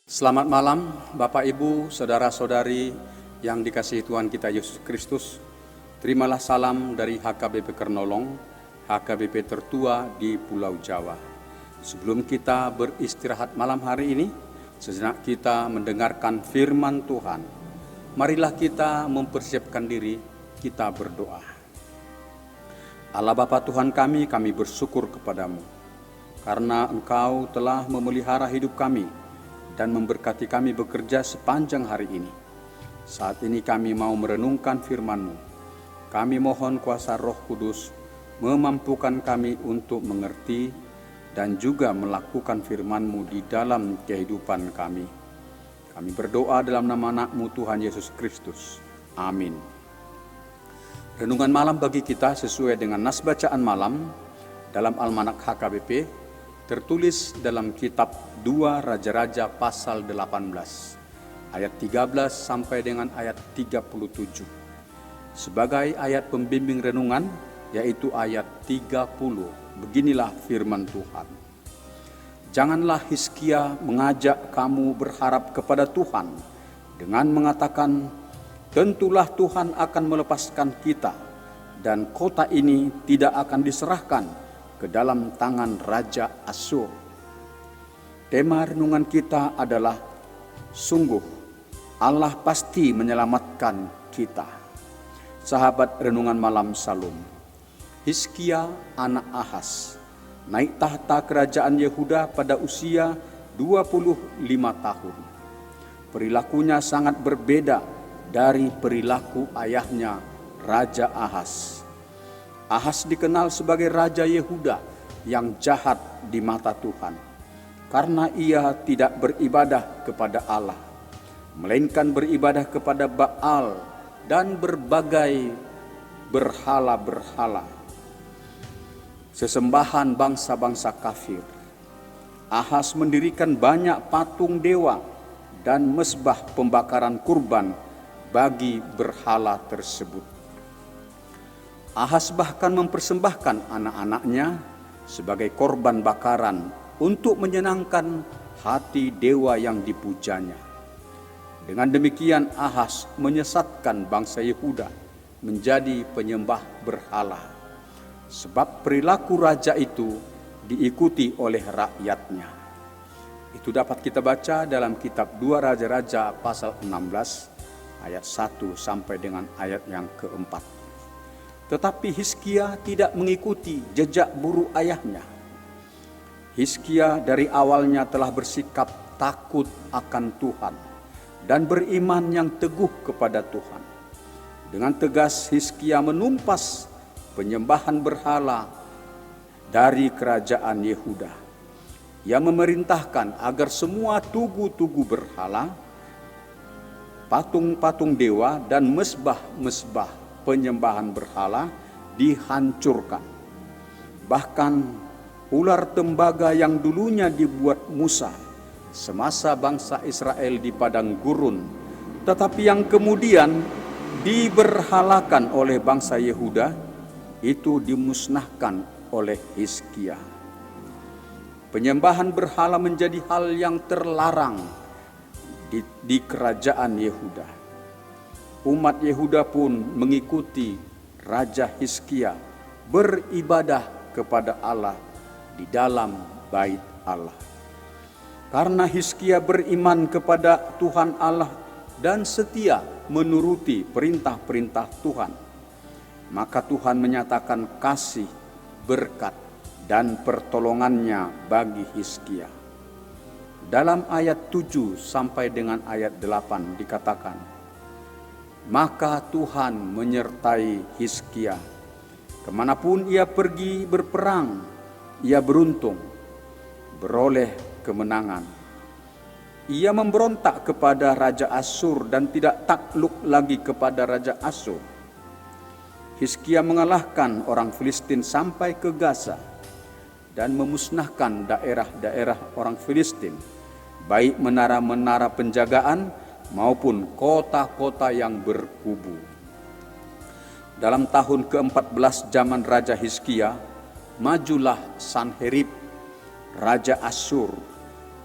Selamat malam Bapak Ibu, Saudara-saudari yang dikasihi Tuhan kita Yesus Kristus. Terimalah salam dari HKBP Kernolong, HKBP tertua di Pulau Jawa. Sebelum kita beristirahat malam hari ini, sejenak kita mendengarkan firman Tuhan. Marilah kita mempersiapkan diri, kita berdoa. Allah Bapa Tuhan kami bersyukur kepadamu, karena Engkau telah memelihara hidup kami, dan memberkati kami bekerja sepanjang hari ini. Saat ini kami mau merenungkan firman-Mu. Kami mohon kuasa Roh Kudus memampukan kami untuk mengerti dan juga melakukan firman-Mu di dalam kehidupan kami. Kami berdoa dalam nama anak-Mu Tuhan Yesus Kristus. Amin. Renungan malam bagi kita sesuai dengan nas bacaan malam dalam Almanak HKBP, tertulis dalam kitab 2 Raja-Raja pasal 18, ayat 13 sampai dengan ayat 37. Sebagai ayat pembimbing renungan, yaitu ayat 30, beginilah firman Tuhan. Janganlah Hizkia mengajak kamu berharap kepada Tuhan dengan mengatakan, tentulah Tuhan akan melepaskan kita, dan kota ini tidak akan diserahkan ke dalam tangan Raja Asyur. Tema renungan kita adalah sungguh Allah pasti menyelamatkan kita. Sahabat renungan malam Salum, Hizkia anak Ahaz naik tahta kerajaan Yehuda pada usia 25 tahun. Perilakunya sangat berbeda dari perilaku ayahnya Raja Ahaz. Ahaz dikenal sebagai Raja Yehuda yang jahat di mata Tuhan, karena ia tidak beribadah kepada Allah, melainkan beribadah kepada Baal dan berbagai berhala-berhala, sesembahan bangsa-bangsa kafir. Ahaz mendirikan banyak patung dewa dan mezbah pembakaran kurban bagi berhala tersebut. Ahaz bahkan mempersembahkan anak-anaknya sebagai korban bakaran untuk menyenangkan hati dewa yang dipujanya. Dengan demikian Ahaz menyesatkan bangsa Yehuda menjadi penyembah berhala, sebab perilaku raja itu diikuti oleh rakyatnya. Itu dapat kita baca dalam kitab 2 Raja-Raja pasal 16 ayat 1 sampai dengan ayat yang keempat. Tetapi Hizkia tidak mengikuti jejak buruk ayahnya. Hizkia dari awalnya telah bersikap takut akan Tuhan dan beriman yang teguh kepada Tuhan. Dengan tegas Hizkia menumpas penyembahan berhala dari kerajaan Yehuda. Ia memerintahkan agar semua tugu-tugu berhala, patung-patung dewa dan mezbah-mezbah penyembahan berhala dihancurkan. Bahkan ular tembaga yang dulunya dibuat Musa semasa bangsa Israel di padang gurun, tetapi yang kemudian diberhalakan oleh bangsa Yehuda, itu dimusnahkan oleh Hizkia. Penyembahan berhala menjadi hal yang terlarang di kerajaan Yehuda. Umat Yehuda pun mengikuti Raja Hizkia beribadah kepada Allah di dalam bait Allah. Karena Hizkia beriman kepada Tuhan Allah dan setia menuruti perintah-perintah Tuhan, maka Tuhan menyatakan kasih, berkat, dan pertolongannya bagi Hizkia. Dalam ayat 7 sampai dengan ayat 8 dikatakan, maka Tuhan menyertai Hizkia. Kemanapun ia pergi berperang, ia beruntung, beroleh kemenangan. Ia memberontak kepada Raja Asyur dan tidak takluk lagi kepada Raja Asyur. Hizkia mengalahkan orang Filistin sampai ke Gaza dan memusnahkan daerah-daerah orang Filistin, baik menara-menara penjagaan maupun kota-kota yang berkubu. Dalam tahun ke-14 zaman Raja Hizkia, majulah Sanherib, Raja Asyur,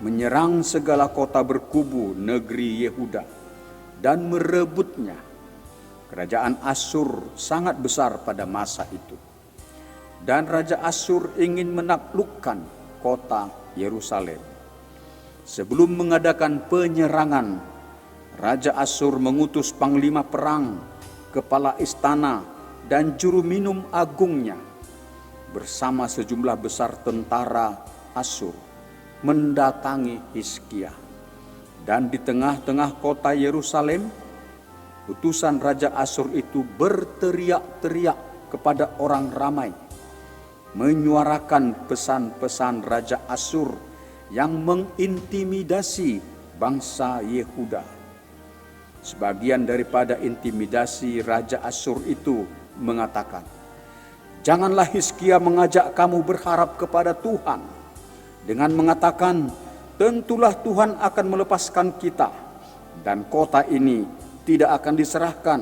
menyerang segala kota berkubu negeri Yehuda dan merebutnya. Kerajaan Asyur sangat besar pada masa itu. Dan Raja Asyur ingin menaklukkan kota Yerusalem. Sebelum mengadakan penyerangan, Raja Asyur mengutus panglima perang, kepala istana, dan juru minum agungnya bersama sejumlah besar tentara Asyur mendatangi Hizkia. Dan di tengah-tengah kota Yerusalem, utusan Raja Asyur itu berteriak-teriak kepada orang ramai, menyuarakan pesan-pesan Raja Asyur yang mengintimidasi bangsa Yehuda. Sebagian daripada intimidasi Raja Asyur itu mengatakan, "Janganlah Hizkia mengajak kamu berharap kepada Tuhan dengan mengatakan, tentulah Tuhan akan melepaskan kita dan kota ini tidak akan diserahkan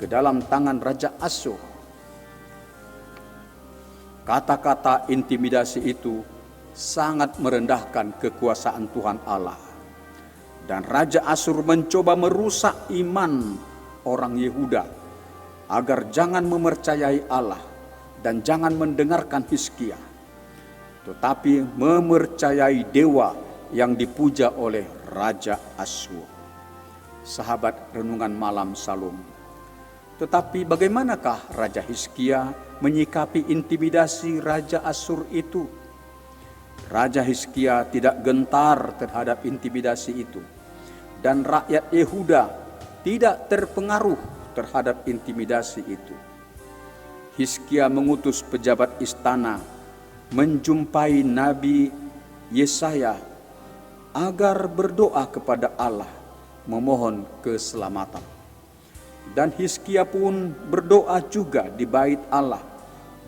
ke dalam tangan Raja Asyur." Kata-kata intimidasi itu sangat merendahkan kekuasaan Tuhan Allah. Dan Raja Asyur mencoba merusak iman orang Yehuda agar jangan memercayai Allah dan jangan mendengarkan Hizkia, tetapi memercayai dewa yang dipuja oleh Raja Asyur. Sahabat renungan malam Salum. Tetapi bagaimanakah Raja Hizkia menyikapi intimidasi Raja Asyur itu? Raja Hizkia tidak gentar terhadap intimidasi itu, dan rakyat Yehuda tidak terpengaruh terhadap intimidasi itu. Hizkia mengutus pejabat istana menjumpai Nabi Yesaya agar berdoa kepada Allah memohon keselamatan. Dan Hizkia pun berdoa juga di bait Allah,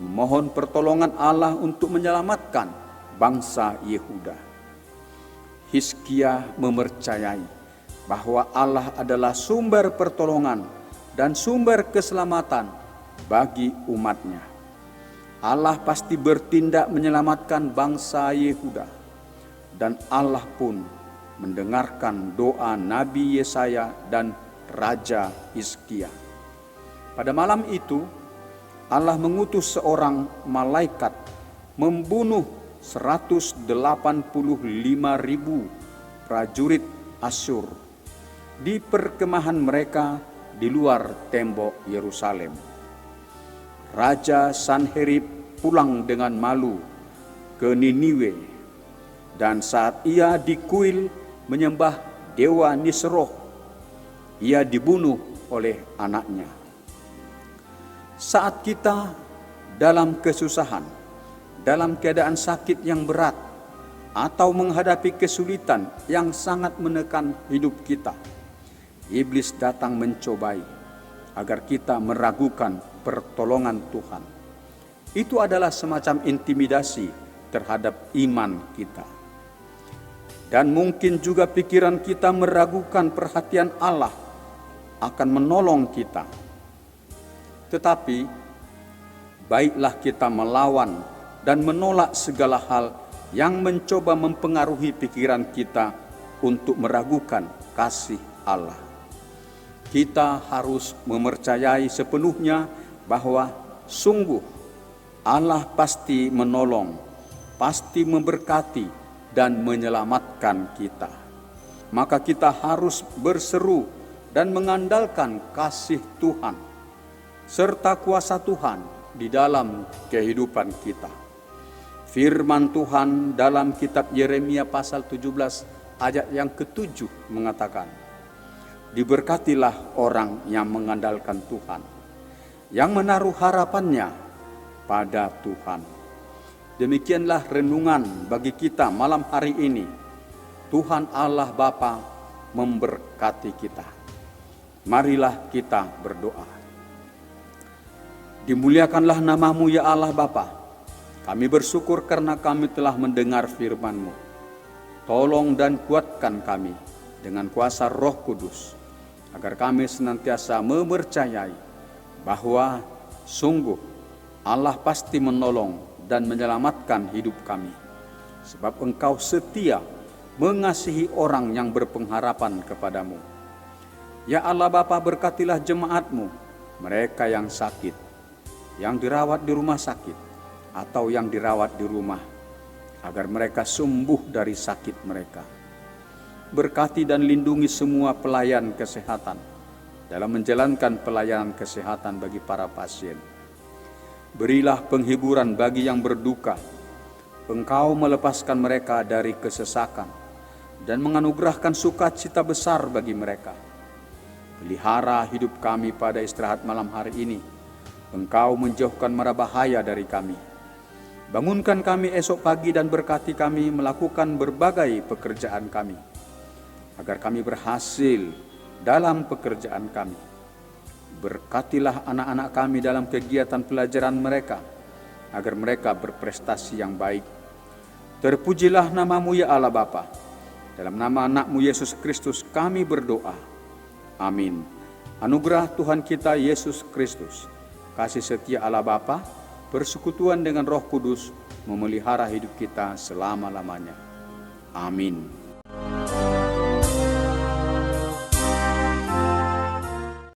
memohon pertolongan Allah untuk menyelamatkan bangsa Yehuda. Hizkia mempercayai bahwa Allah adalah sumber pertolongan dan sumber keselamatan bagi umatnya. Allah pasti bertindak menyelamatkan bangsa Yehuda, dan Allah pun mendengarkan doa Nabi Yesaya dan Raja Hizkia. Pada malam itu, Allah mengutus seorang malaikat membunuh 185.000 prajurit Asyur di perkemahan mereka di luar tembok Yerusalem. Raja Sanherib pulang dengan malu ke Niniwe, dan saat ia di kuil menyembah dewa Nisroch, ia dibunuh oleh anaknya. Saat kita dalam kesusahan, dalam keadaan sakit yang berat, atau menghadapi kesulitan yang sangat menekan hidup kita, iblis datang mencobai agar kita meragukan pertolongan Tuhan. Itu adalah semacam intimidasi terhadap iman kita. Dan mungkin juga pikiran kita meragukan perhatian Allah akan menolong kita. Tetapi baiklah kita melawan dan menolak segala hal yang mencoba mempengaruhi pikiran kita untuk meragukan kasih Allah. Kita harus mempercayai sepenuhnya bahwa sungguh Allah pasti menolong, pasti memberkati dan menyelamatkan kita. Maka kita harus berseru dan mengandalkan kasih Tuhan serta kuasa Tuhan di dalam kehidupan kita. Firman Tuhan dalam kitab Yeremia pasal 17 ayat yang ke-7 mengatakan, "Diberkatilah orang yang mengandalkan Tuhan, yang menaruh harapannya pada Tuhan." Demikianlah renungan bagi kita malam hari ini. Tuhan Allah Bapa memberkati kita. Marilah kita berdoa. Dimuliakanlah nama-Mu ya Allah Bapa. Kami bersyukur karena kami telah mendengar firman-Mu. Tolong dan kuatkan kami dengan kuasa Roh Kudus, agar kami senantiasa mempercayai bahwa sungguh Allah pasti menolong dan menyelamatkan hidup kami. Sebab Engkau setia mengasihi orang yang berpengharapan kepadamu. Ya Allah Bapa, berkatilah jemaat-Mu, mereka yang sakit, yang dirawat di rumah sakit, atau yang dirawat di rumah, agar mereka sembuh dari sakit mereka. Berkati dan lindungi semua pelayan kesehatan dalam menjalankan pelayanan kesehatan bagi para pasien. Berilah penghiburan bagi yang berduka. Engkau melepaskan mereka dari kesesakan dan menganugerahkan sukacita besar bagi mereka. Pelihara hidup kami pada istirahat malam hari ini. Engkau menjauhkan mara bahaya dari kami. Bangunkan kami esok pagi dan berkati kami melakukan berbagai pekerjaan kami, agar kami berhasil dalam pekerjaan kami. Berkatilah anak-anak kami dalam kegiatan pelajaran mereka, agar mereka berprestasi yang baik. Terpujilah nama-Mu ya Allah Bapa. Dalam nama anak-Mu Yesus Kristus kami berdoa. Amin. Anugerah Tuhan kita Yesus Kristus, kasih setia Allah Bapa, persekutuan dengan Roh Kudus memelihara hidup kita selama-lamanya. Amin.